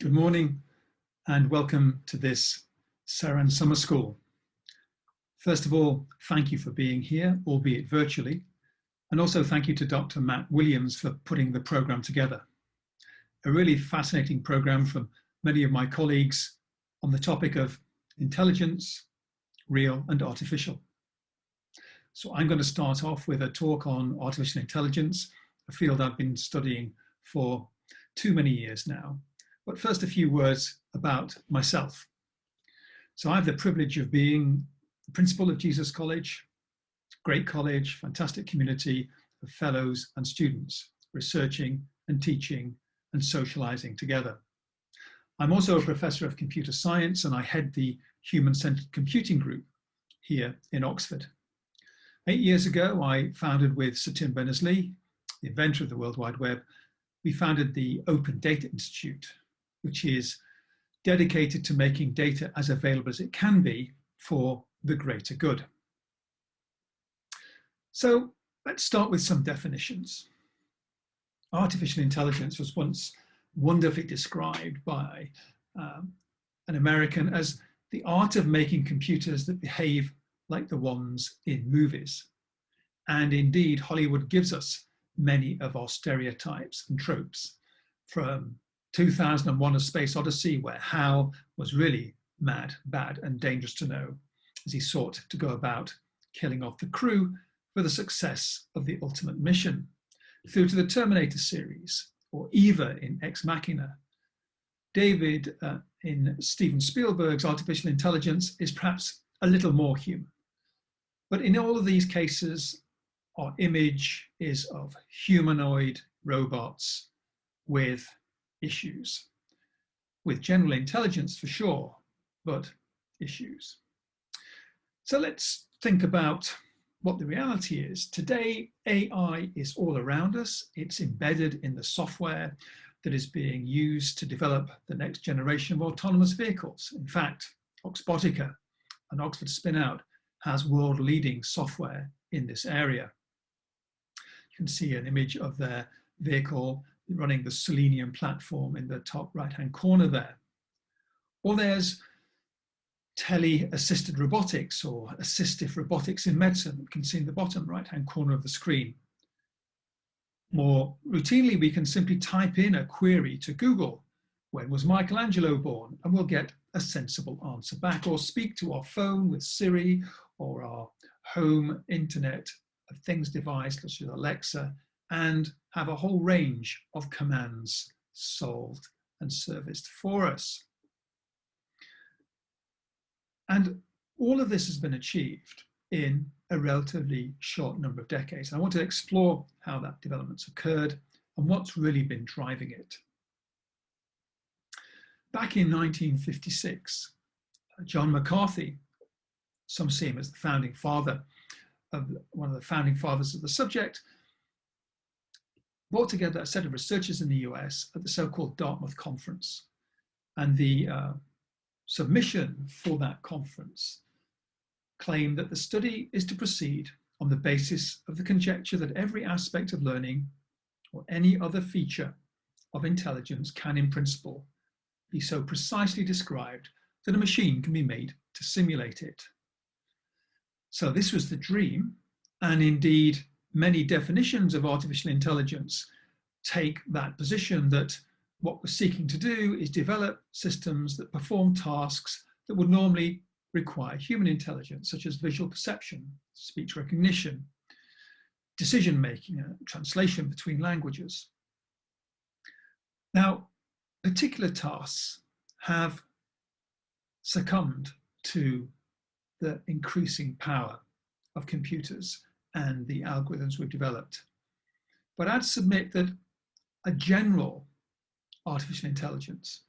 Good morning and welcome to this Saran Summer School. First of all, thank you for being here, albeit virtually, and also thank you to Dr. Matt Williams for putting the program together. A really fascinating program from many of my colleagues on the topic of intelligence, real and artificial. So I'm going to start off with a talk on artificial intelligence, a field I've been studying for too many years now. But first, a few words about myself. So I have the privilege of being the principal of Jesus College, great college, fantastic community of fellows and students, researching and teaching and socializing together. I'm also a professor of computer science and I head the human-centered computing group here in Oxford. 8 years ago, I founded with Sir Tim Berners-Lee, the inventor of the World Wide Web, we founded the Open Data Institute, which is dedicated to making data as available as it can be for the greater good. So let's start with some definitions. Artificial intelligence was once wonderfully described by an American as the art of making computers that behave like the ones in movies. And indeed, Hollywood gives us many of our stereotypes and tropes, from 2001: A Space Odyssey, where Hal was really mad, bad, and dangerous to know as he sought to go about killing off the crew for the success of the ultimate mission, through to the Terminator series, or Eva in Ex Machina. David in Steven Spielberg's artificial intelligence is perhaps a little more human. But in all of these cases, our image is of humanoid robots with issues, with general intelligence for sure, but issues. So let's think about what the reality is. Today, AI is all around us. It's embedded in the software that is being used to develop the next generation of autonomous vehicles. In fact, Oxbotica, an Oxford spin-out, has world-leading software in this area. You can see an image of their vehicle running the Selenium platform in the top right-hand corner there. Or there's tele-assisted robotics or assistive robotics in medicine. You can see in the bottom right-hand corner of the screen. More routinely, we can simply type in a query to Google, when was Michelangelo born? And we'll get a sensible answer back, or speak to our phone with Siri or our home Internet of Things device, such as Alexa, and have a whole range of commands solved and serviced for us. And all of this has been achieved in a relatively short number of decades. And I want to explore how that development's occurred and what's really been driving it. Back in 1956, John McCarthy, some see him as the founding father of one of the founding fathers of the subject, brought together a set of researchers in the US at the so-called Dartmouth Conference. And the submission for that conference claimed that the study is to proceed on the basis of the conjecture that every aspect of learning or any other feature of intelligence can, in principle, be so precisely described that a machine can be made to simulate it. So this was the dream, and indeed many definitions of artificial intelligence take that position, that what we're seeking to do is develop systems that perform tasks that would normally require human intelligence, such as visual perception, speech recognition, decision-making, translation between languages. Now, particular tasks have succumbed to the increasing power of computers and the algorithms we've developed. But I'd submit that a general artificial intelligence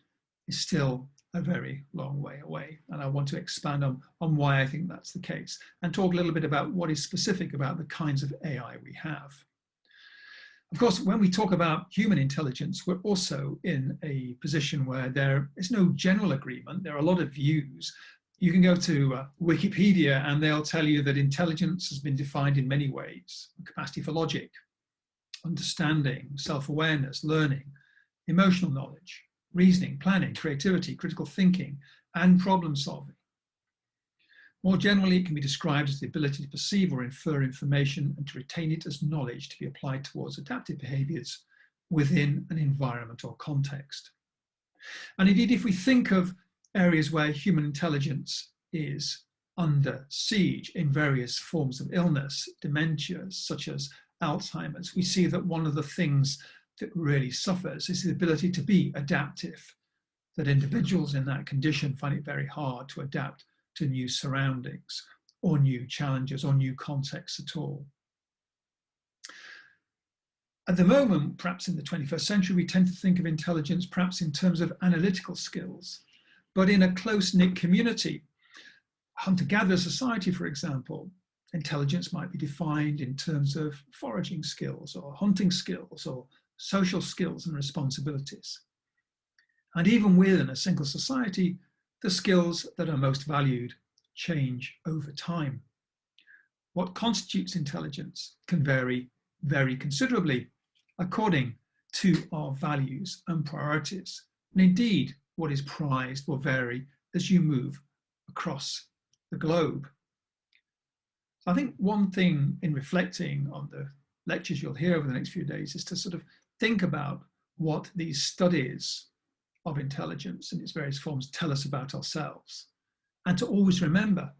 is still a very long way away. And I want to expand on why I think that's the case and talk a little bit about what is specific about the kinds of AI we have. Of course, when we talk about human intelligence, we're also in a position where there is no general agreement. There are a lot of views. You can go to Wikipedia and they'll tell you that intelligence has been defined in many ways: capacity for logic, understanding, self-awareness, learning, emotional knowledge, reasoning, planning, creativity, critical thinking, and problem solving. More generally, it can be described as the ability to perceive or infer information and to retain it as knowledge to be applied towards adaptive behaviors within an environment or context. And indeed, if we think of areas where human intelligence is under siege in various forms of illness, dementias, such as Alzheimer's, we see that one of the things that really suffers is the ability to be adaptive, that individuals in that condition find it very hard to adapt to new surroundings or new challenges or new contexts at all. At the moment, perhaps in the 21st century, we tend to think of intelligence perhaps in terms of analytical skills, but in a close-knit community, hunter-gatherer society, for example, intelligence might be defined in terms of foraging skills or hunting skills or social skills and responsibilities. And even within a single society, the skills that are most valued change over time. What constitutes intelligence can vary very considerably according to our values and priorities. And indeed, what is prized will vary as you move across the globe. So I think one thing in reflecting on the lectures you'll hear over the next few days is to sort of think about what these studies of intelligence in its various forms tell us about ourselves. And to always remember,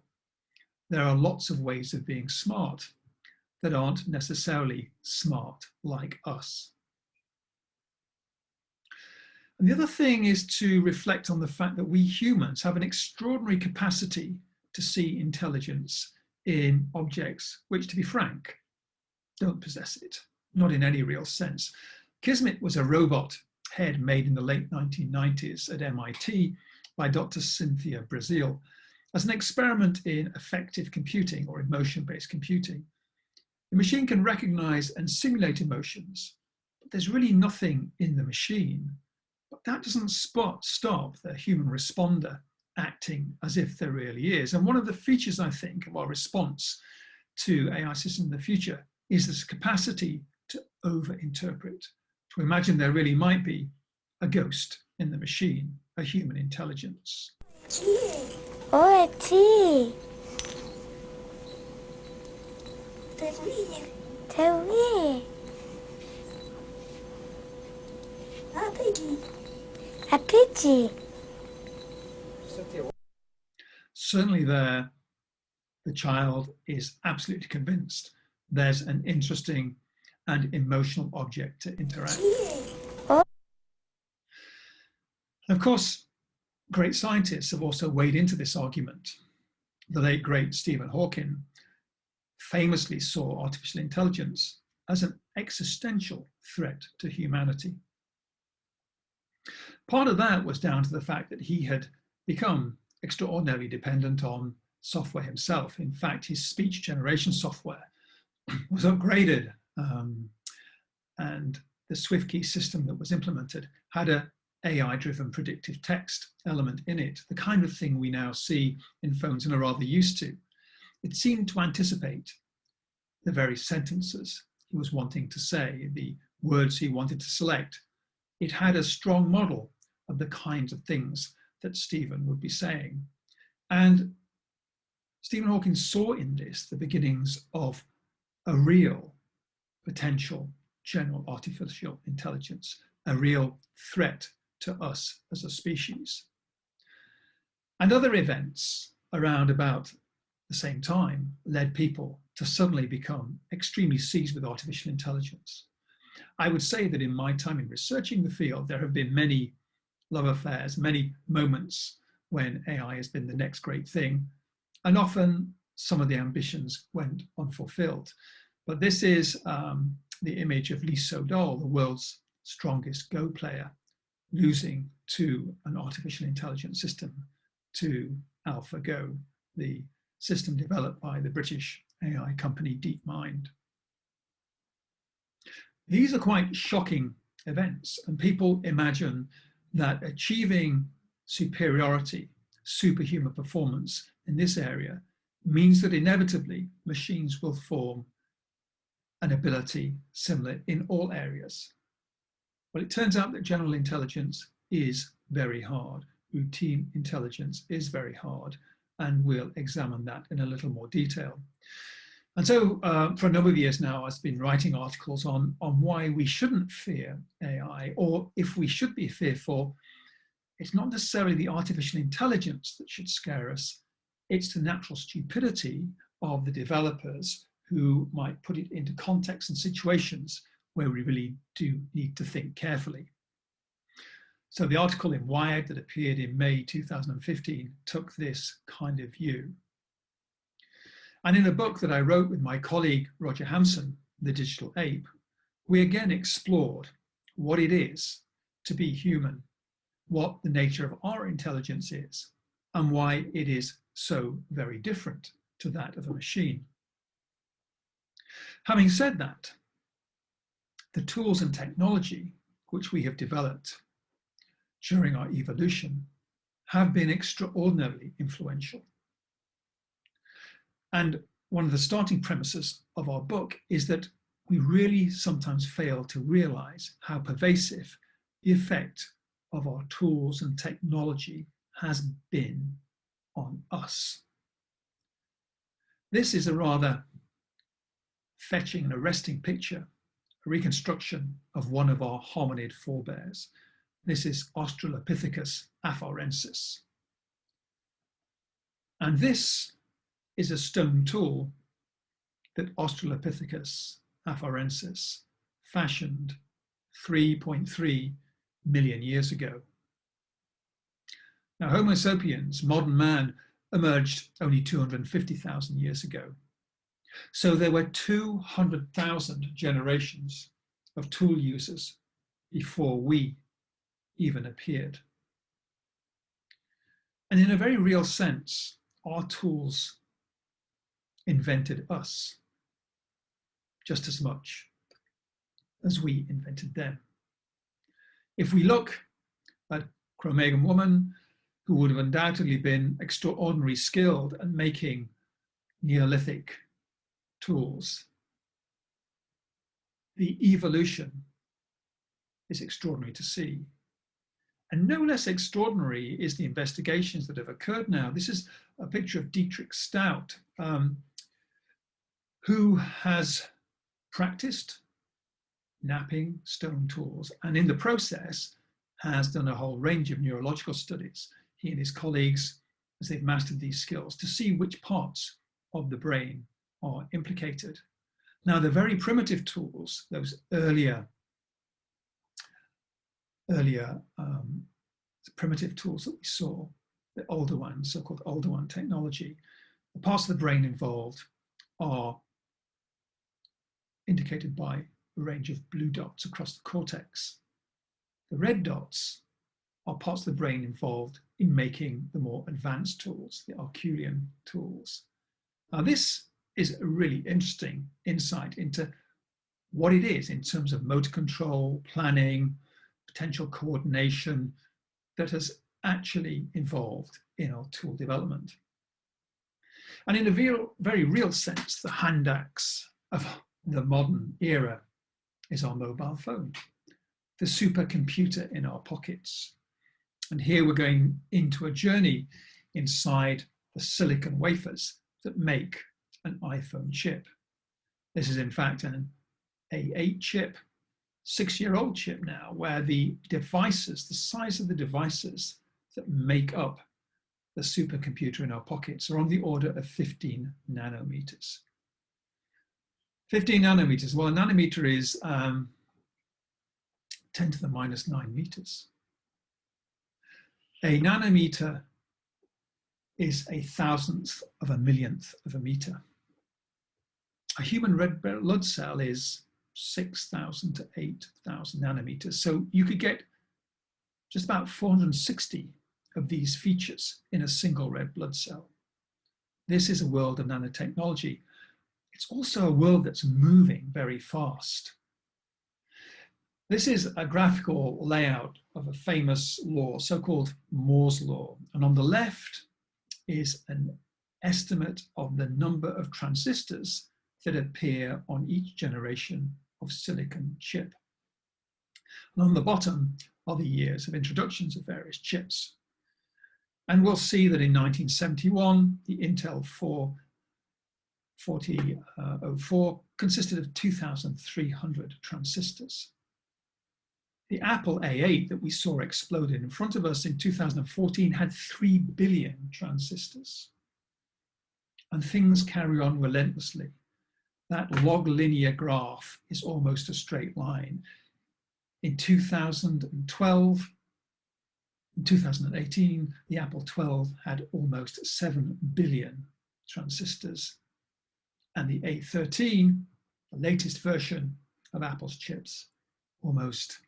there are lots of ways of being smart that aren't necessarily smart like us. And the other thing is to reflect on the fact that we humans have an extraordinary capacity to see intelligence in objects which, to be frank, don't possess it, not in any real sense. Kismet was a robot head made in the late 1990s at MIT by Dr. Cynthia Brazil as an experiment in affective computing or emotion-based computing. The machine can recognize and simulate emotions, but there's really nothing in the machine. But that doesn't stop the human responder acting as if there really is. And one of the features, I think, of our response to AI systems in the future is this capacity to over-interpret, to imagine there really might be a ghost in the machine, a human intelligence. Oh, tea. A pidgey. Certainly there, the child is absolutely convinced there's an interesting and emotional object to interact with. Oh. And of course, great scientists have also weighed into this argument. The late, great Stephen Hawking famously saw artificial intelligence as an existential threat to humanity. Part of that was down to the fact that he had become extraordinarily dependent on software himself. In fact, his speech generation software was upgraded, and the SwiftKey system that was implemented had a AI-driven predictive text element in it, the kind of thing we now see in phones and are rather used to. It seemed to anticipate the very sentences he was wanting to say, the words he wanted to select. It had a strong model of the kinds of things that Stephen would be saying. And Stephen Hawking saw in this the beginnings of a real potential general artificial intelligence, a real threat to us as a species. And other events around about the same time led people to suddenly become extremely seized with artificial intelligence. I would say that in my time in researching the field, there have been many love affairs, many moments when AI has been the next great thing, and often some of the ambitions went unfulfilled. But this is the image of Lee Sedol, the world's strongest Go player, losing to an artificial intelligence system, to AlphaGo, the system developed by the British AI company DeepMine. These are quite shocking events, and people imagine that achieving superiority, superhuman performance in this area means that inevitably machines will form an ability similar in all areas. Well, it turns out that general intelligence is very hard. Routine intelligence is very hard, and we'll examine that in a little more detail. And so for a number of years now, I've been writing articles on why we shouldn't fear AI, or if we should be fearful, it's not necessarily the artificial intelligence that should scare us, it's the natural stupidity of the developers who might put it into contexts and situations where we really do need to think carefully. So the article in Wired that appeared in May 2015 took this kind of view. And in a book that I wrote with my colleague Roger Hampson, The Digital Ape, we again explored what it is to be human, what the nature of our intelligence is, and why it is so very different to that of a machine. Having said that, the tools and technology which we have developed during our evolution have been extraordinarily influential. And one of the starting premises of our book is that we really sometimes fail to realize how pervasive the effect of our tools and technology has been on us. This is a rather fetching and arresting picture, a reconstruction of one of our hominid forebears. This is Australopithecus afarensis. And this is a stone tool that Australopithecus afarensis fashioned 3.3 million years ago. Now, Homo sapiens, modern man, emerged only 250,000 years ago. So there were 200,000 generations of tool users before we even appeared. And in a very real sense, our tools invented us just as much as we invented them. If we look at Cro-Magnon woman, who would have undoubtedly been extraordinarily skilled at making Neolithic tools, the evolution is extraordinary to see. And no less extraordinary is the investigations that have occurred now. This is a picture of Dietrich Stout, who has practiced knapping stone tools, and in the process has done a whole range of neurological studies, he and his colleagues, as they've mastered these skills, to see which parts of the brain are implicated. Now, the very primitive tools, those earlier primitive tools that we saw, the older ones, so-called older one technology, the parts of the brain involved are indicated by a range of blue dots across the cortex. The red dots are parts of the brain involved in making the more advanced tools, the Herculean tools. Now, this is a really interesting insight into what it is in terms of motor control, planning, potential coordination that has actually involved in our tool development. And in a very real sense, the hand axe of the modern era is our mobile phone, the supercomputer in our pockets. And here we're going into a journey inside the silicon wafers that make an iPhone chip. This is in fact an A8 chip, 6-year-old chip now, where the devices, the size of the devices that make up the supercomputer in our pockets are on the order of 15 nanometers. 15 nanometers, well, a nanometer is 10 to the minus 9 meters. A nanometer is a thousandth of a millionth of a meter. A human red blood cell is 6,000 to 8,000 nanometers. So you could get just about 460 of these features in a single red blood cell. This is a world of nanotechnology. It's also a world that's moving very fast. This is a graphical layout of a famous law, so-called Moore's law. And on the left is an estimate of the number of transistors that appear on each generation of silicon chip. And on the bottom are the years of introductions of various chips. And we'll see that in 1971, the Intel 4004 consisted of 2,300 transistors. The Apple A8 that we saw exploded in front of us in 2014 had 3 billion transistors. And things carry on relentlessly. That log linear graph is almost a straight line. In 2012, in 2018, the Apple 12 had almost 7 billion transistors. And the A13, the latest version of Apple's chips, almost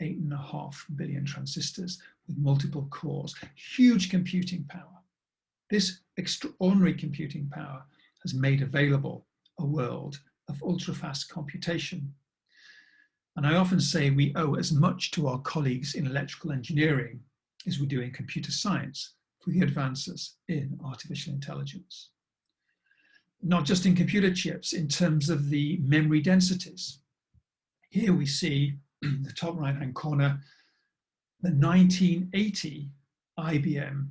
8.5 billion transistors with multiple cores, huge computing power. This extraordinary computing power has made available a world of ultra-fast computation. And I often say we owe as much to our colleagues in electrical engineering as we do in computer science for the advances in artificial intelligence. Not just in computer chips, in terms of the memory densities. Here we see the top right-hand corner, the 1980 IBM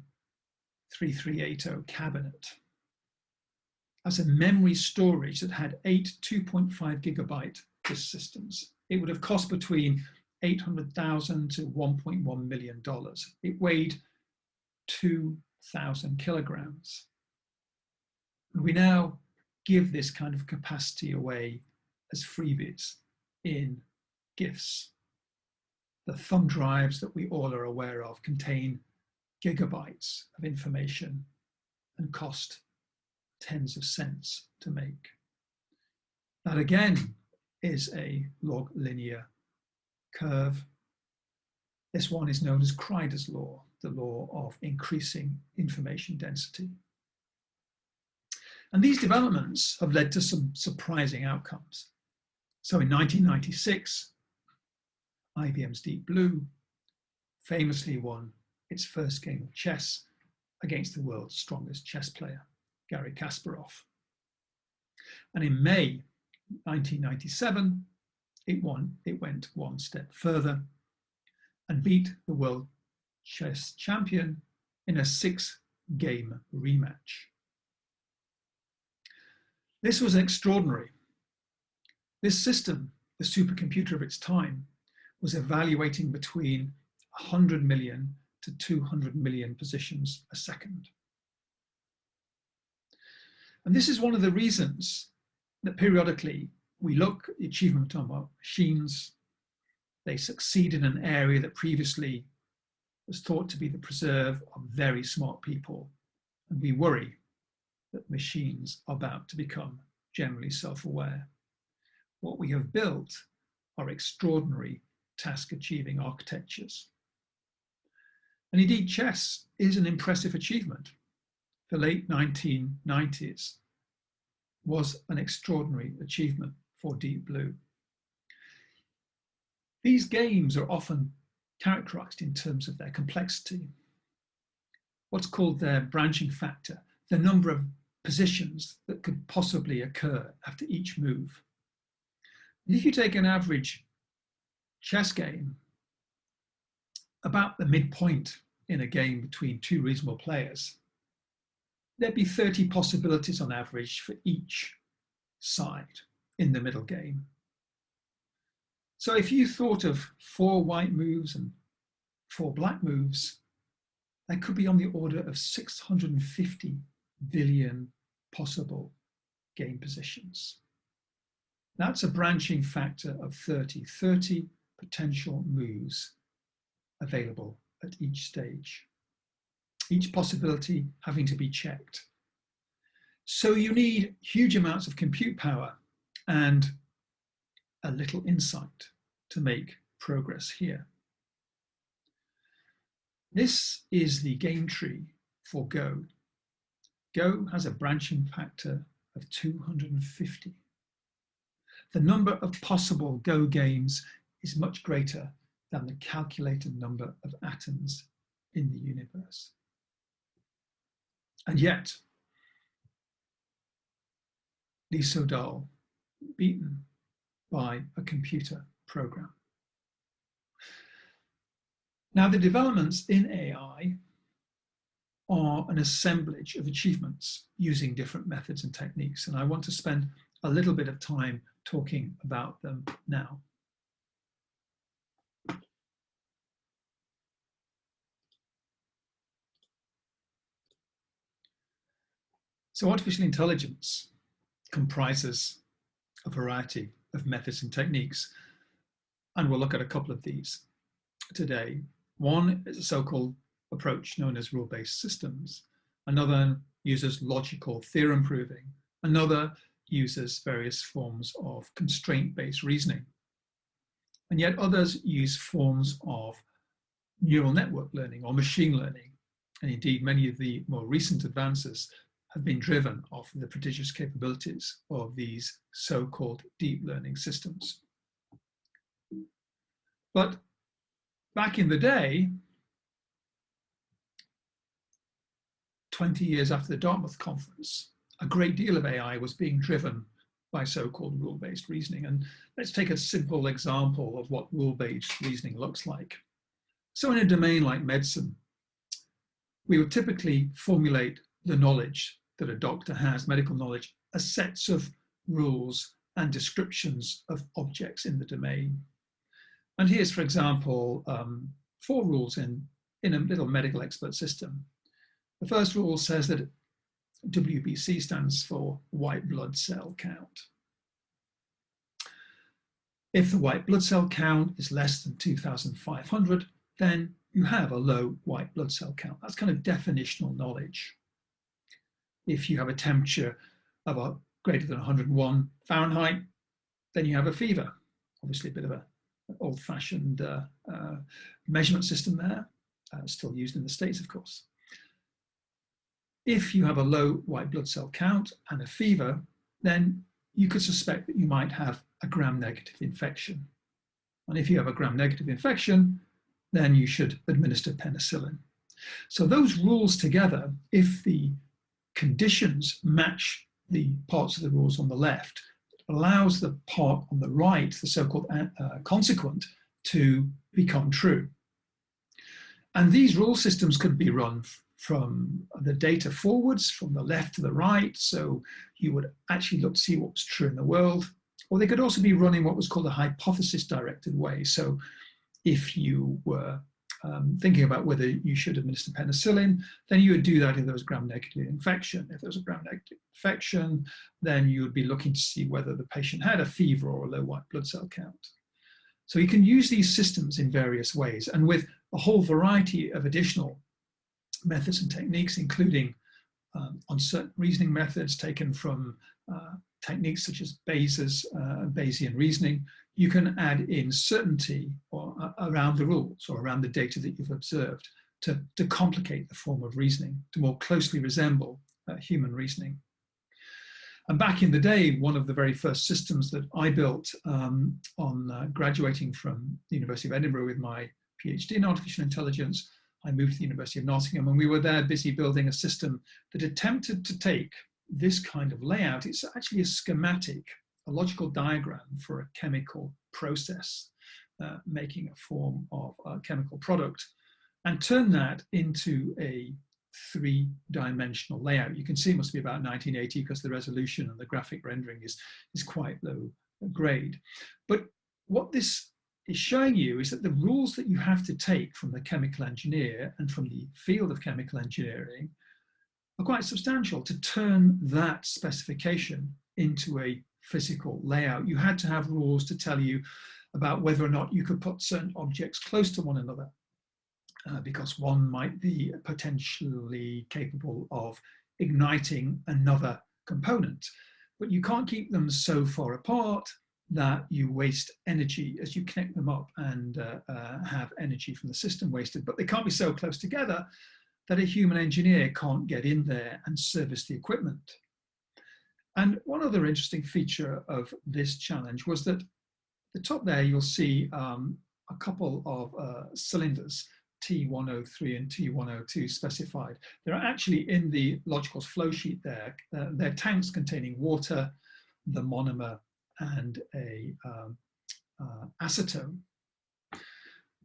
3380 cabinet as a memory storage that had 8 2.5 gigabyte disk systems. It would have cost between $800,000 to $1.1 million. It weighed 2,000 kilograms. And we now give this kind of capacity away as freebies in gifts. The thumb drives that we all are aware of contain gigabytes of information and cost tens of cents to make. That again is a log linear curve. This one is known as Kreider's law, the law of increasing information density. And these developments have led to some surprising outcomes. So in 1996, IBM's Deep Blue famously won its first game of chess against the world's strongest chess player, Garry Kasparov. And in May 1997, it went one step further and beat the world chess champion in a 6-game rematch. This was extraordinary. This system, the supercomputer of its time, was evaluating between 100 million to 200 million positions a second. And this is one of the reasons that periodically we look at the achievement of our machines. They succeed in an area that previously was thought to be the preserve of very smart people. And we worry that machines are about to become generally self-aware. What we have built are extraordinary task-achieving architectures. And indeed, chess is an impressive achievement. The late 1990s was an extraordinary achievement for Deep Blue. These games are often characterized in terms of their complexity, what's called their branching factor, the number of positions that could possibly occur after each move. And if you take an average chess game, about the midpoint in a game between two reasonable players, there'd be 30 possibilities on average for each side in the middle game. So if you thought of 4 white moves and 4 black moves, that could be on the order of 650 billion possible game positions. That's a branching factor of 30 potential moves available at each stage, each possibility having to be checked. So you need huge amounts of compute power and a little insight to make progress here. This is the game tree for Go. Go has a branching factor of 250. The number of possible Go games is much greater than the calculated number of atoms in the universe. And yet, Lee Sedol, beaten by a computer program. Now, the developments in AI are an assemblage of achievements using different methods and techniques, and I want to spend a little bit of time talking about them now. So artificial intelligence comprises a variety of methods and techniques, and we'll look at a couple of these today. One is a so-called approach known as rule-based systems. Another uses logical theorem proving. Another uses various forms of constraint-based reasoning. And yet others use forms of neural network learning or machine learning. And indeed, many of the more recent advances have been driven off the prodigious capabilities of these so-called deep learning systems. But back in the day, 20 years after the Dartmouth conference, a great deal of AI was being driven by so-called rule-based reasoning. And let's take a simple example of what rule-based reasoning looks like. So in a domain like medicine, we would typically formulate the knowledge that a doctor has, medical knowledge, as sets of rules and descriptions of objects in the domain. And here's, for example, 4 rules in a little medical expert system. The first rule says that WBC stands for white blood cell count. If the white blood cell count is less than 2,500, then you have a low white blood cell count. That's kind of definitional knowledge. If you have a temperature of greater than 101 Fahrenheit, then you have a fever. Obviously a bit of an old-fashioned measurement system there, still used in the States, of course. If you have a low white blood cell count and a fever, then you could suspect that you might have a gram-negative infection. And if you have a gram-negative infection, then you should administer penicillin. So those rules together, if the conditions match the parts of the rules on the left, allows the part on the right, the so-called consequent, to become true. And these rule systems could be run from the data forwards, from the left to the right, so you would actually look to see what was true in the world, or they could also be run in what was called a hypothesis-directed way. So if you were thinking about whether you should administer penicillin, then you would do that if there was gram-negative infection. If there was a gram-negative infection, then you would be looking to see whether the patient had a fever or a low white blood cell count. So you can use these systems in various ways, and with a whole variety of additional methods and techniques, including uncertain reasoning methods taken from techniques such as Bayesian reasoning, you can add in certainty around the rules or around the data that you've observed to complicate the form of reasoning, to more closely resemble human reasoning. And back in the day, one of the very first systems that I built on graduating from the University of Edinburgh with my PhD in artificial intelligence, I moved to the University of Nottingham, and we were there busy building a system that attempted to take this kind of layout. It's actually a schematic, a logical diagram for a chemical process, making a form of a chemical product, and turn that into a 3-dimensional layout. You can see it must be about 1980 because the resolution and the graphic rendering is quite low grade. But what this is showing you is that the rules that you have to take from the chemical engineer and from the field of chemical engineering are quite substantial to turn that specification into a physical layout. You had to have rules to tell you about whether or not you could put certain objects close to one another, because one might be potentially capable of igniting another component. But you can't keep them so far apart that you waste energy as you connect them up and have energy from the system wasted. But they can't be so close together that a human engineer can't get in there and service the equipment. And one other interesting feature of this challenge was that the top there, you'll see a couple of cylinders, T103 and T102 specified. They're actually in the logical flow sheet there. They're tanks containing water, the monomer, and a acetone.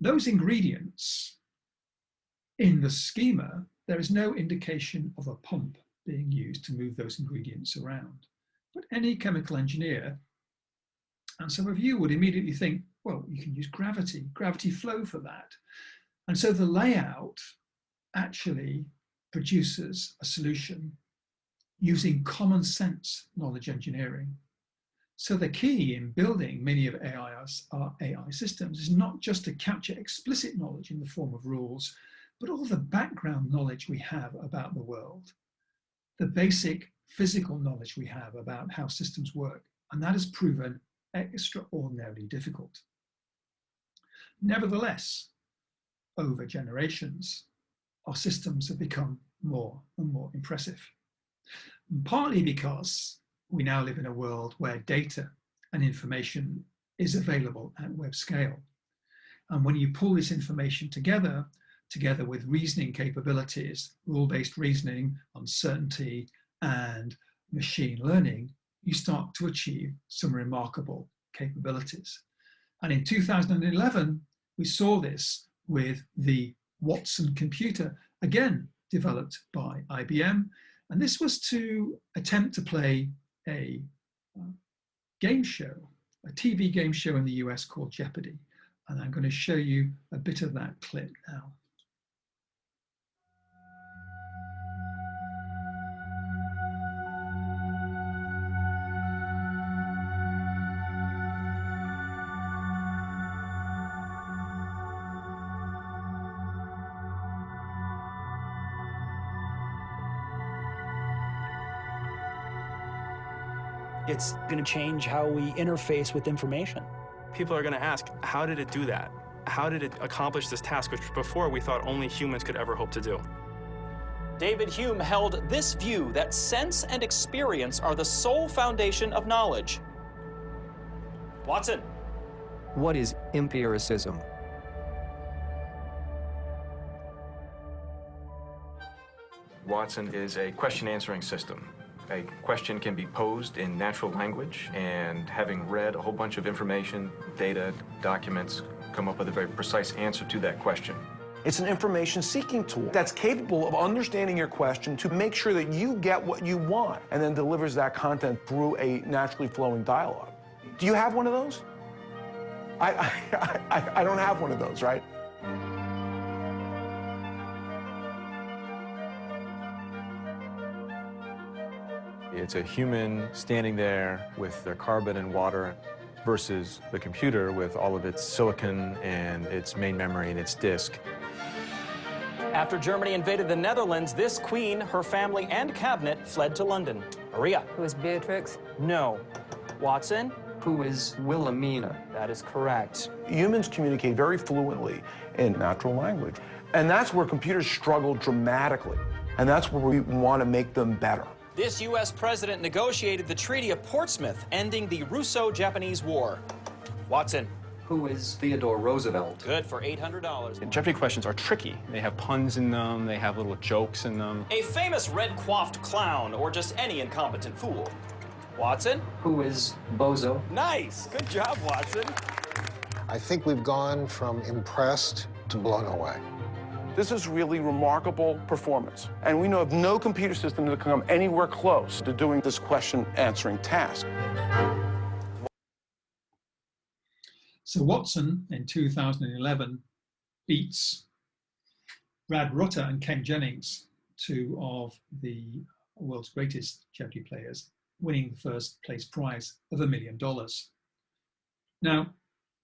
Those ingredients In the schema, there is no indication of a pump being used to move those ingredients around. But any chemical engineer, and some of you would immediately think, well, you can use gravity flow for that. And so the layout actually produces a solution using common sense knowledge engineering. So the key in building many of our AI systems is not just to capture explicit knowledge in the form of rules, but all the background knowledge we have about the world, the basic physical knowledge we have about how systems work, and that has proven extraordinarily difficult. Nevertheless, over generations, our systems have become more and more impressive. And partly because we now live in a world where data and information is available at web scale. And when you pull this information together with reasoning capabilities, rule-based reasoning, uncertainty, and machine learning, you start to achieve some remarkable capabilities. And in 2011, we saw this with the Watson computer, again developed by IBM. And this was to attempt to play a game show, a TV game show in the US called Jeopardy. And I'm going to show you a bit of that clip now. It's going to change how we interface with information. People are going to ask, how did it do that? How did it accomplish this task, which before we thought only humans could ever hope to do? David Hume held this view that sense and experience are the sole foundation of knowledge. Watson. What is empiricism? Watson is a question answering system. A question can be posed in natural language, and having read a whole bunch of information, data, documents, come up with a very precise answer to that question. It's an information-seeking tool that's capable of understanding your question to make sure that you get what you want, and then delivers that content through a naturally flowing dialogue. Do you have one of those? I don't have one of those, right? It's a human standing there with their carbon and water versus the computer with all of its silicon and its main memory and its disk. After Germany invaded the Netherlands, this queen, her family, and cabinet fled to London. Maria. Who is Beatrix? No. Watson? Who is Wilhelmina? That is correct. Humans communicate very fluently in natural language. And that's where computers struggle dramatically. And that's where we want to make them better. This U.S. president negotiated the Treaty of Portsmouth, ending the Russo-Japanese War. Watson. Who is Theodore Roosevelt? Good for $800. And Jeopardy questions are tricky. They have puns in them, they have little jokes in them. A famous red-coiffed clown, or just any incompetent fool. Watson. Who is Bozo? Nice. Good job, Watson. I think we've gone from impressed to blown away. This is really remarkable performance. And we know of no computer system that can come anywhere close to doing this question-answering task. So Watson in 2011 beats Brad Rutter and Ken Jennings, two of the world's greatest Jeopardy players, winning the first place prize of $1 million. Now,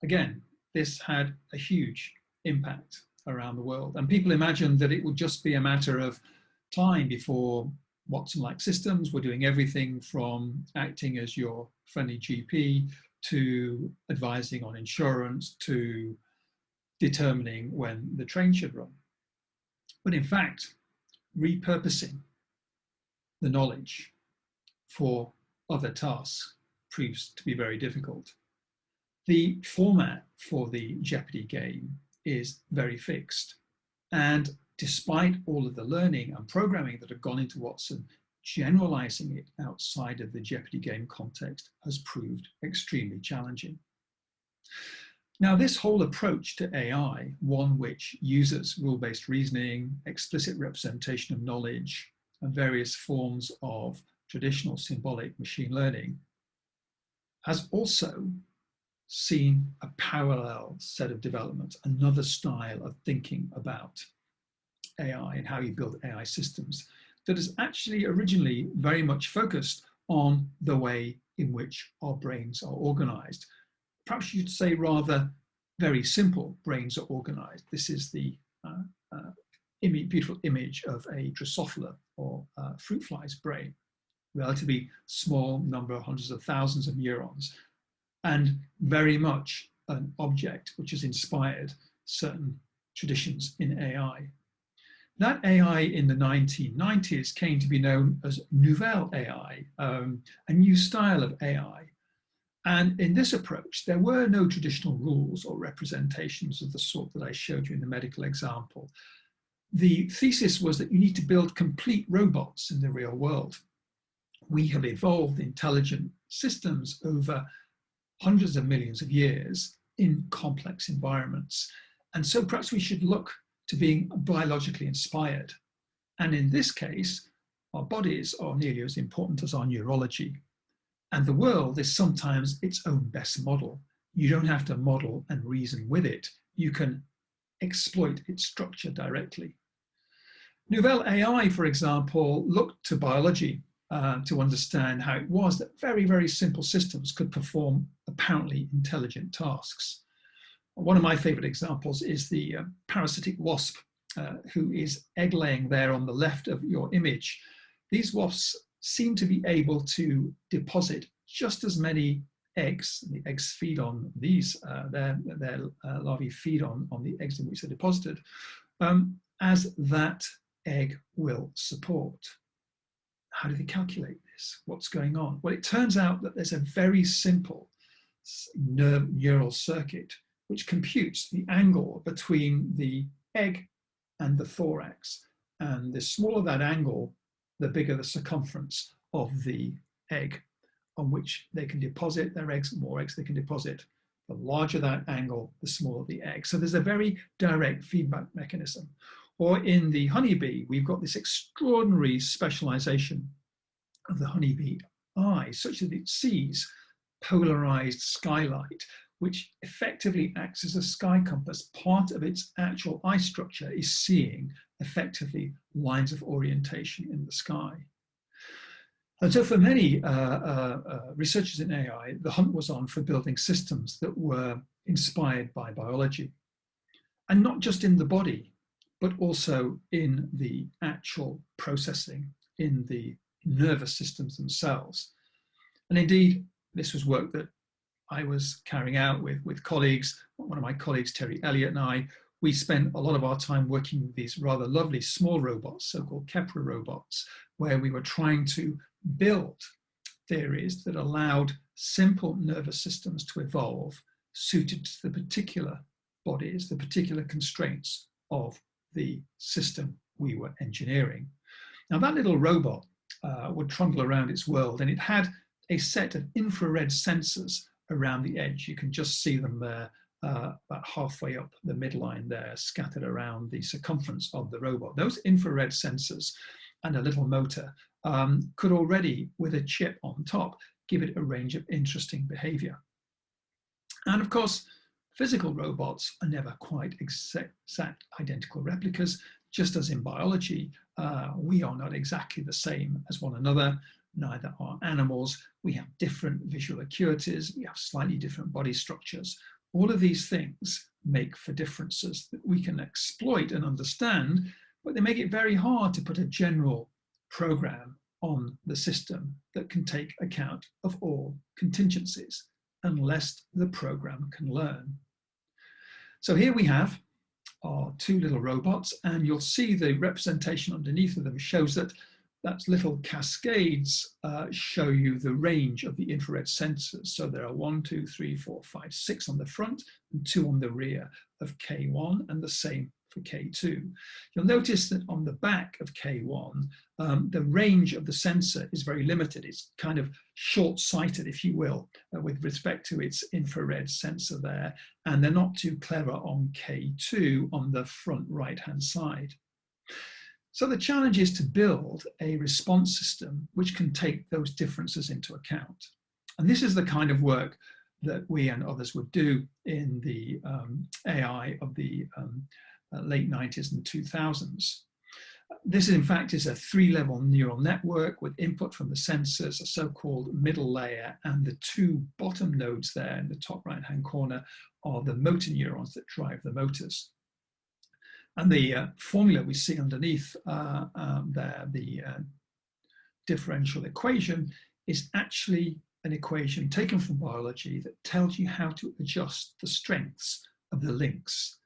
again, this had a huge impact around the world. And people imagined that it would just be a matter of time before Watson-like systems were doing everything from acting as your friendly GP to advising on insurance to determining when the train should run. But in fact, repurposing the knowledge for other tasks proves to be very difficult. The format for the Jeopardy game is very fixed. And despite all of the learning and programming that have gone into Watson, generalizing it outside of the Jeopardy game context has proved extremely challenging. Now, this whole approach to AI, one which uses rule-based reasoning, explicit representation of knowledge, and various forms of traditional symbolic machine learning, has also seen a parallel set of developments, another style of thinking about AI and how you build AI systems that is actually originally very much focused on the way in which our brains are organized. Perhaps you'd say rather very simple brains are organized. This is the beautiful image of a Drosophila or fruit fly's brain, relatively small number, hundreds of thousands of neurons, and very much an object which has inspired certain traditions in AI. That AI in the 1990s came to be known as nouvelle AI, a new style of AI. And in this approach, there were no traditional rules or representations of the sort that I showed you in the medical example. The thesis was that you need to build complete robots in the real world. We have evolved intelligent systems over hundreds of millions of years in complex environments. And so perhaps we should look to being biologically inspired. And in this case, our bodies are nearly as important as our neurology. And the world is sometimes its own best model. You don't have to model and reason with it. You can exploit its structure directly. Nouvelle AI, for example, looked to biology to understand how it was that very, very simple systems could perform apparently intelligent tasks. One of my favorite examples is the parasitic wasp, who is egg laying there on the left of your image. These wasps seem to be able to deposit just as many eggs. The eggs feed on these, their larvae feed on the eggs in which they're deposited, as that egg will support. How do they calculate this? What's going on? Well, it turns out that there's a very simple neural circuit which computes the angle between the egg and the thorax. And the smaller that angle, the bigger the circumference of the egg on which they can deposit their eggs. The more eggs they can deposit, the larger that angle, the smaller the egg. So there's a very direct feedback mechanism. Or in the honeybee, we've got this extraordinary specialization of the honeybee eye, such that it sees polarized skylight, which effectively acts as a sky compass. Part of its actual eye structure is seeing effectively lines of orientation in the sky. And so for many researchers in AI, the hunt was on for building systems that were inspired by biology. And not just in the body, but also in the actual processing, in the nervous systems themselves. And indeed, this was work that I was carrying out with colleagues. One of my colleagues, Terry Elliott, and I, we spent a lot of our time working with these rather lovely small robots, so-called Kepler robots, where we were trying to build theories that allowed simple nervous systems to evolve suited to the particular bodies, the particular constraints of the system we were engineering. Now, that little robot would trundle around its world, and it had a set of infrared sensors around the edge. You can just see them there, about halfway up the midline there, scattered around the circumference of the robot. Those infrared sensors and a little motor could already, with a chip on top, give it a range of interesting behavior. And of course, physical robots are never quite exact identical replicas. Just as in biology, we are not exactly the same as one another. Neither are animals. We have different visual acuities. We have slightly different body structures. All of these things make for differences that we can exploit and understand, but they make it very hard to put a general program on the system that can take account of all contingencies, unless the program can learn. So here we have our two little robots, and you'll see the representation underneath of them shows that little cascades show you the range of the infrared sensors. So there are 1, 2, 3, 4, 5, 6 on the front and 2 on the rear of K1, and the same for K2. You'll notice that on the back of K1, the range of the sensor is very limited. It's kind of short-sighted, if you will, with respect to its infrared sensor there. And they're not too clever on K2 on the front right-hand side. So the challenge is to build a response system which can take those differences into account. And this is the kind of work that we and others would do in the AI of the late 90s and 2000s. This, in fact, is a 3-level neural network with input from the sensors, a so-called middle layer, and the 2 bottom nodes there in the top right-hand corner are the motor neurons that drive the motors. And the formula we see underneath there, the differential equation, is actually an equation taken from biology that tells you how to adjust the strengths of the links,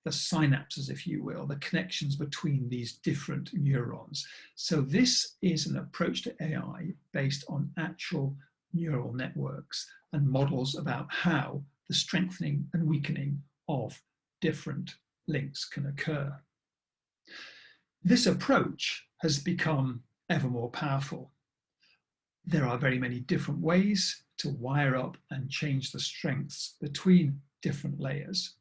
the synapses, if you will, the connections between these different neurons. So this is an approach to AI based on actual neural networks and models about how the strengthening and weakening of different links can occur. This approach has become ever more powerful. There are very many different ways to wire up and change the strengths between different layers.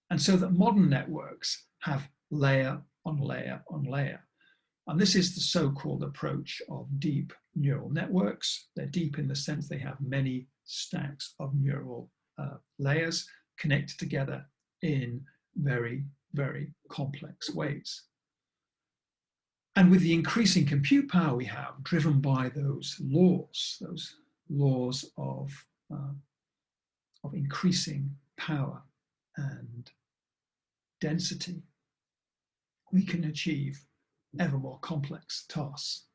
And so that modern networks have layer on layer on layer. And this is the so-called approach of deep neural networks. They're deep in the sense they have many stacks of neural layers connected together in very, very complex ways. And with the increasing compute power we have, driven by those laws of increasing power and density, we can achieve ever more complex tasks.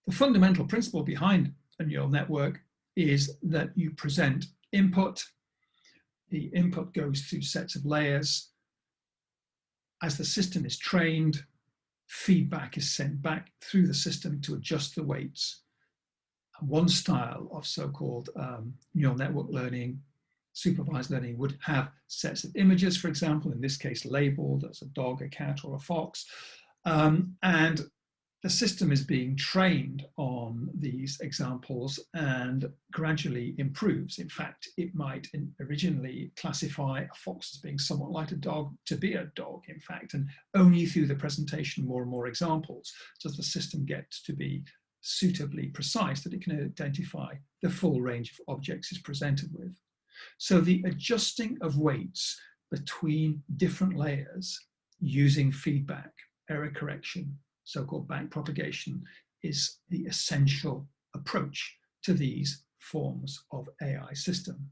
The fundamental principle behind a neural network is that you present input. The input goes through sets of layers. As the system is trained, feedback is sent back through the system to adjust the weights. And one style of so-called neural network learning, supervised learning, would have sets of images, for example, in this case labeled as a dog, a cat, or a fox. And the system is being trained on these examples and gradually improves. In fact, it might originally classify a fox as being somewhat like a dog to be a dog, in fact, and only through the presentation of more and more examples does the system get to be suitably precise that it can identify the full range of objects it's presented with. So the adjusting of weights between different layers using feedback, error correction, so-called back propagation, is the essential approach to these forms of AI system.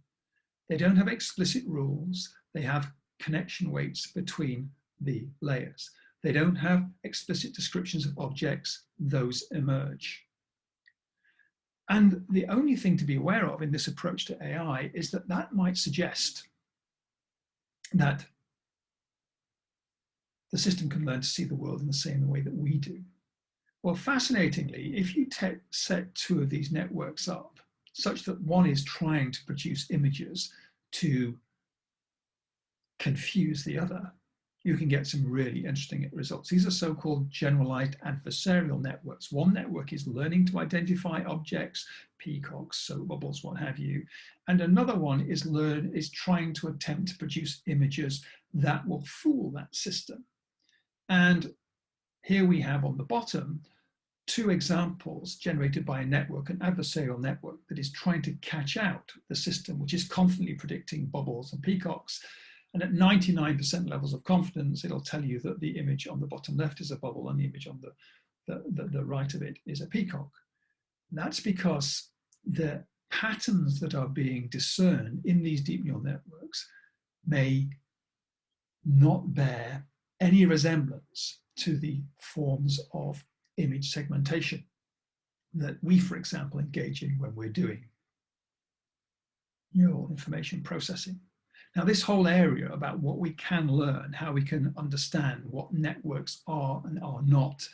They don't have explicit rules. They have connection weights between the layers. They don't have explicit descriptions of objects. Those emerge. And the only thing to be aware of in this approach to AI is that that might suggest that the system can learn to see the world in the same way that we do. Well, fascinatingly, if you set 2 of these networks up such that one is trying to produce images to confuse the other, you can get some really interesting results. These are so-called generalized adversarial networks. One network is learning to identify objects, peacocks, soap bubbles, what have you. And another one is trying to attempt to produce images that will fool that system. And here we have on the bottom 2 examples generated by a network, an adversarial network that is trying to catch out the system, which is constantly predicting bubbles and peacocks. And at 99% levels of confidence, it'll tell you that the image on the bottom left is a bubble and the image on the right of it is a peacock. And that's because the patterns that are being discerned in these deep neural networks may not bear any resemblance to the forms of image segmentation that we, for example, engage in when we're doing neural information processing. Now, this whole area about what we can learn, how we can understand what networks are and are not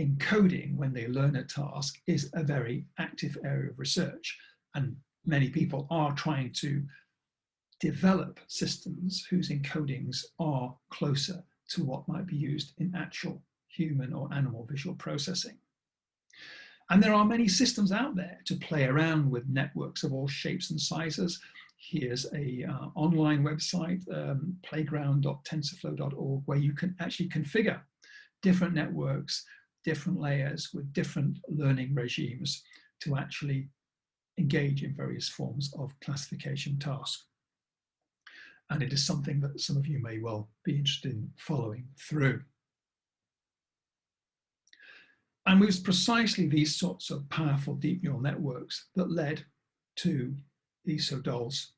encoding when they learn a task, is a very active area of research. And many people are trying to develop systems whose encodings are closer to what might be used in actual human or animal visual processing. And there are many systems out there to play around with networks of all shapes and sizes. Here's a online website, playground.tensorflow.org, where you can actually configure different networks, different layers with different learning regimes to actually engage in various forms of classification tasks. And it is something that some of you may well be interested in following through. And it was precisely these sorts of powerful deep neural networks that led to Isodol's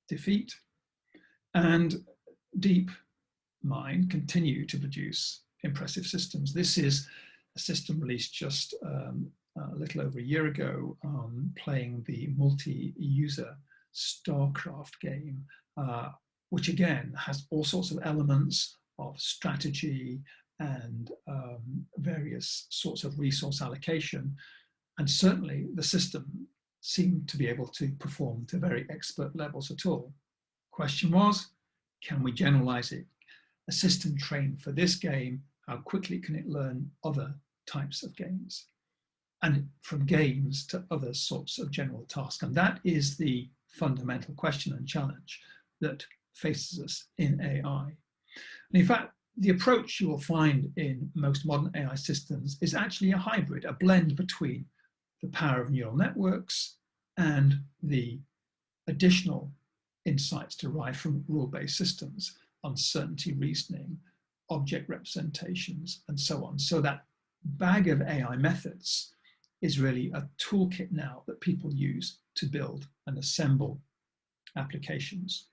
defeat. And DeepMine continued to produce impressive systems. This is a system released just a little over a year ago, playing the multi-user StarCraft game, which again has all sorts of elements of strategy and various sorts of resource allocation. And certainly the system seemed to be able to perform to very expert levels at all. Question was, can we generalize it? A system trained for this game, how quickly can it learn other types of games? And from games to other sorts of general tasks. And that is the fundamental question and challenge that faces us in AI. And in fact, the approach you will find in most modern AI systems is actually a hybrid, a blend between the power of neural networks and the additional insights derived from rule-based systems, uncertainty reasoning, object representations, and so on. So that bag of AI methods is really a toolkit now that people use to build and assemble applications.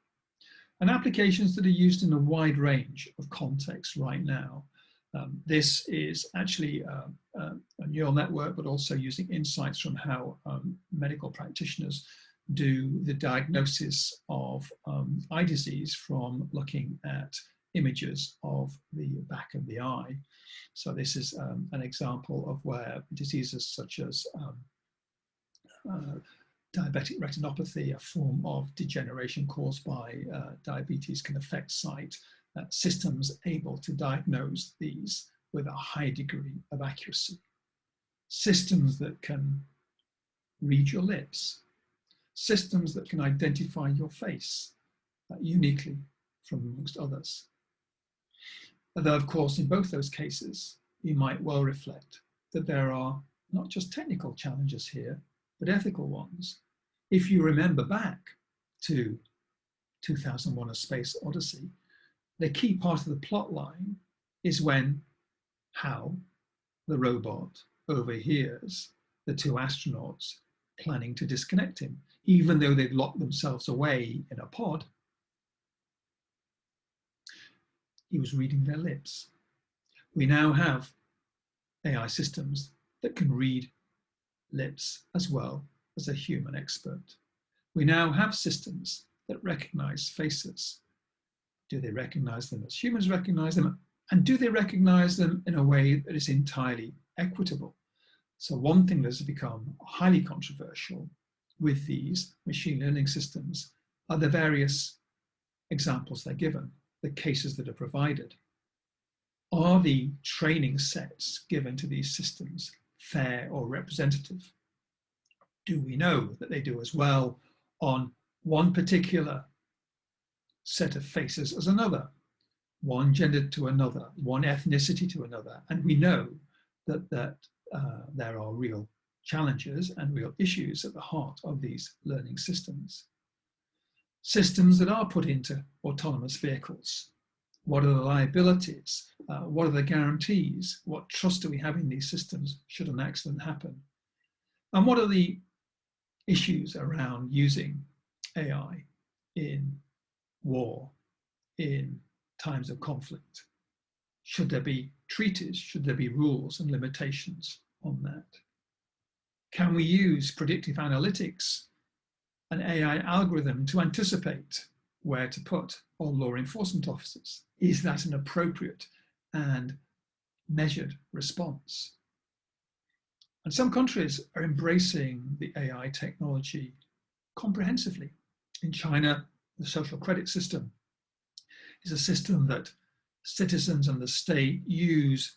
And applications that are used in a wide range of contexts right now. This is actually a neural network, but also using insights from how medical practitioners do the diagnosis of eye disease from looking at images of the back of the eye. So this is an example of where diseases such as diabetic retinopathy, a form of degeneration caused by diabetes, can affect sight. Systems able to diagnose these with a high degree of accuracy. Systems that can read your lips. Systems that can identify your face uniquely from amongst others. Although, of course, in both those cases, you might well reflect that there are not just technical challenges here, but ethical ones. If you remember back to 2001: A Space Odyssey, the key part of the plot line is when Hal, the robot, overhears the two astronauts planning to disconnect him, even though they'd locked themselves away in a pod. He was reading their lips. We now have AI systems that can read lips as well as a human expert. We now have systems that recognize faces. Do they recognize them as humans recognize them? And do they recognize them in a way that is entirely equitable? So one thing that has become highly controversial with these machine learning systems are the various examples they're given, the cases that are provided. Are the training sets given to these systems fair or representative? Do we know that they do as well on one particular set of faces as another, one gender to another, one ethnicity to another? And we know that there are real challenges and real issues at the heart of these learning systems. Systems that are put into autonomous vehicles. What are the liabilities? What are the guarantees? What trust do we have in these systems should an accident happen? And what are the issues around using AI in war, in times of conflict? Should there be treaties? Should there be rules and limitations on that? Can we use predictive analytics, an AI algorithm, to anticipate where to put all law enforcement officers? Is that an appropriate and measured response? And some countries are embracing the AI technology comprehensively. In China, the social credit system is a system that citizens and the state use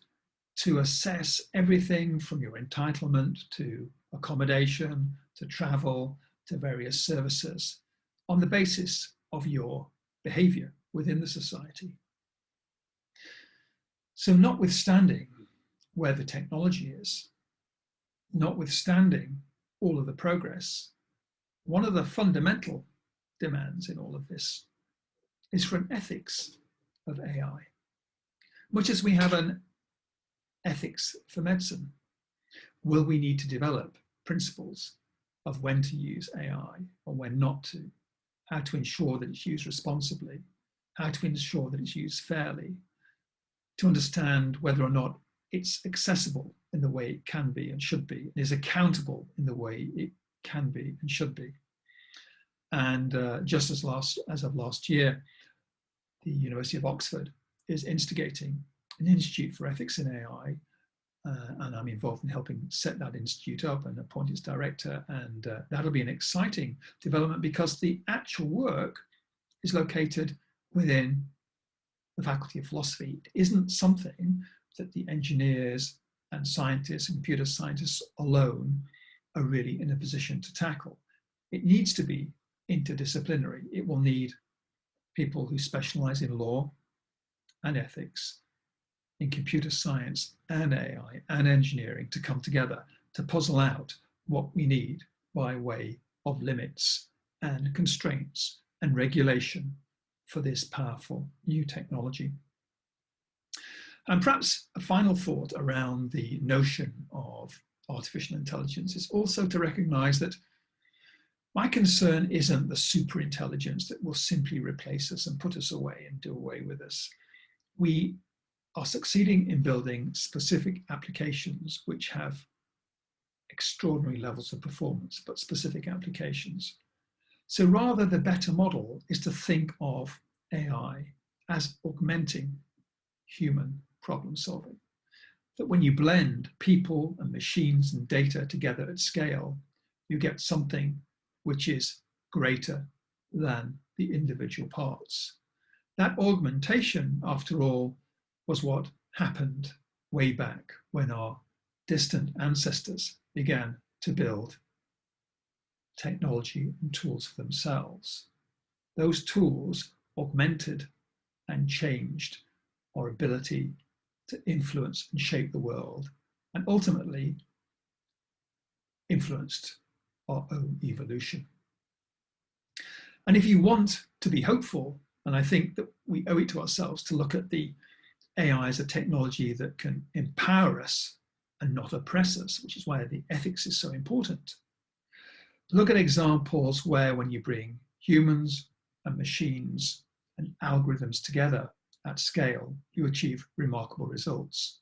to assess everything from your entitlement to accommodation, to travel, to various services on the basis of your behavior within the society. So notwithstanding where the technology is, notwithstanding all of the progress, one of the fundamental demands in all of this is for an ethics of AI. Much as we have an ethics for medicine, will we need to develop principles of when to use AI or when not to, how to ensure that it's used responsibly, how to ensure that it's used fairly, to understand whether or not it's accessible in the way it can be and should be, and is accountable in the way it can be and should be. And just as of last year, the University of Oxford is instigating an Institute for Ethics in AI, and I'm involved in helping set that institute up and appoint its director, and that'll be an exciting development because the actual work is located within the Faculty of Philosophy. It isn't something that the engineers and scientists and computer scientists alone are really in a position to tackle. It needs to be interdisciplinary. It will need people who specialize in law and ethics, in computer science and AI and engineering to come together to puzzle out what we need by way of limits and constraints and regulation for this powerful new technology. And perhaps a final thought around the notion of artificial intelligence is also to recognize that my concern isn't the super intelligence that will simply replace us and put us away and do away with us. We are succeeding in building specific applications which have extraordinary levels of performance, but specific applications. So rather, the better model is to think of AI as augmenting human problem solving. That when you blend people and machines and data together at scale, you get something which is greater than the individual parts. That augmentation, after all, was what happened way back when our distant ancestors began to build technology and tools for themselves. Those tools augmented and changed our ability to influence and shape the world, and ultimately influenced our own evolution. And if you want to be hopeful, and I think that we owe it to ourselves to look at the AI as a technology that can empower us and not oppress us, which is why the ethics is so important. Look at examples where when you bring humans and machines and algorithms together at scale, you achieve remarkable results.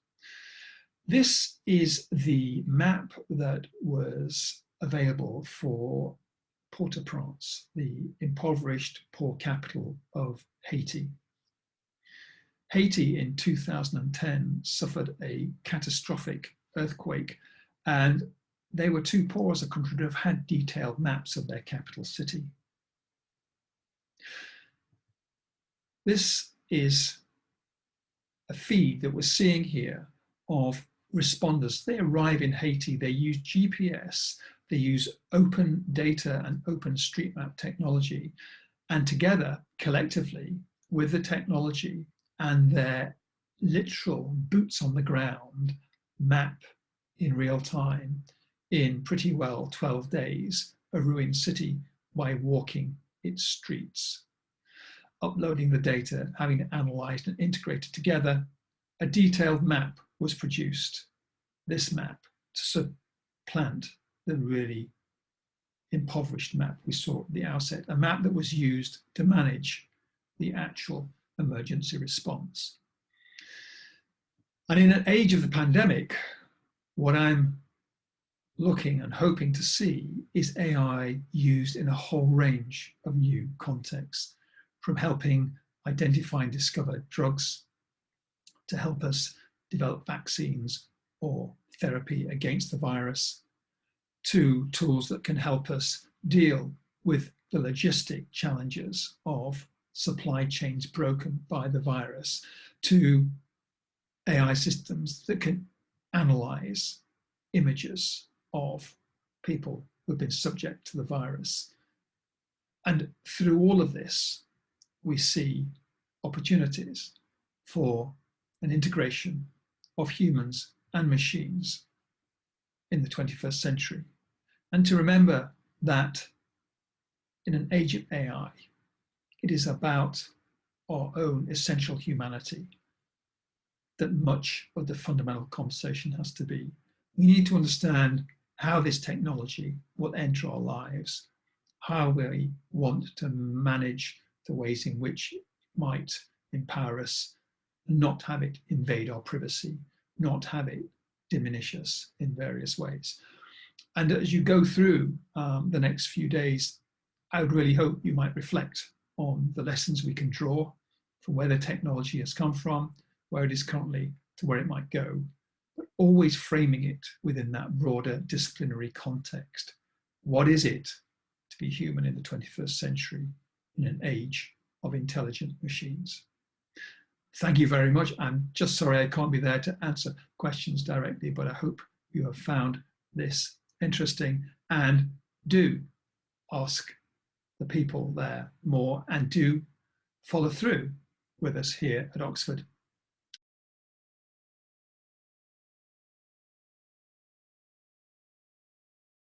This is the map that was available for Port-au-Prince, the impoverished poor capital of Haiti. Haiti in 2010 suffered a catastrophic earthquake, and they were too poor as a country to have had detailed maps of their capital city. This is a feed that we're seeing here of responders. They arrive in Haiti, they use GPS, they use open data and open street map technology, and together, collectively, with the technology and their literal boots on the ground, map in real time, in pretty well 12 days, a ruined city by walking its streets. Uploading the data, having it analyzed and integrated together, a detailed map was produced. This map to supplant the really impoverished map we saw at the outset, a map that was used to manage the actual emergency response. And in an age of the pandemic, what I'm looking and hoping to see is AI used in a whole range of new contexts, from helping identify and discover drugs to help us develop vaccines or therapy against the virus, to tools that can help us deal with the logistic challenges of supply chains broken by the virus, to AI systems that can analyze images of people who've been subject to the virus. And through all of this, we see opportunities for an integration of humans and machines in the 21st century. And to remember that in an age of AI, it is about our own essential humanity that much of the fundamental conversation has to be. We need to understand how this technology will enter our lives, how we want to manage the ways in which it might empower us, and not have it invade our privacy, not have it diminish us in various ways. And as you go through the next few days, I would really hope you might reflect on the lessons we can draw from where the technology has come from, where it is currently, to where it might go, but always framing it within that broader disciplinary context. What is it to be human in the 21st century in an age of intelligent machines? Thank you very much. I'm just sorry I can't be there to answer questions directly, but I hope you have found this interesting, and do ask the people there more, and do follow through with us here at Oxford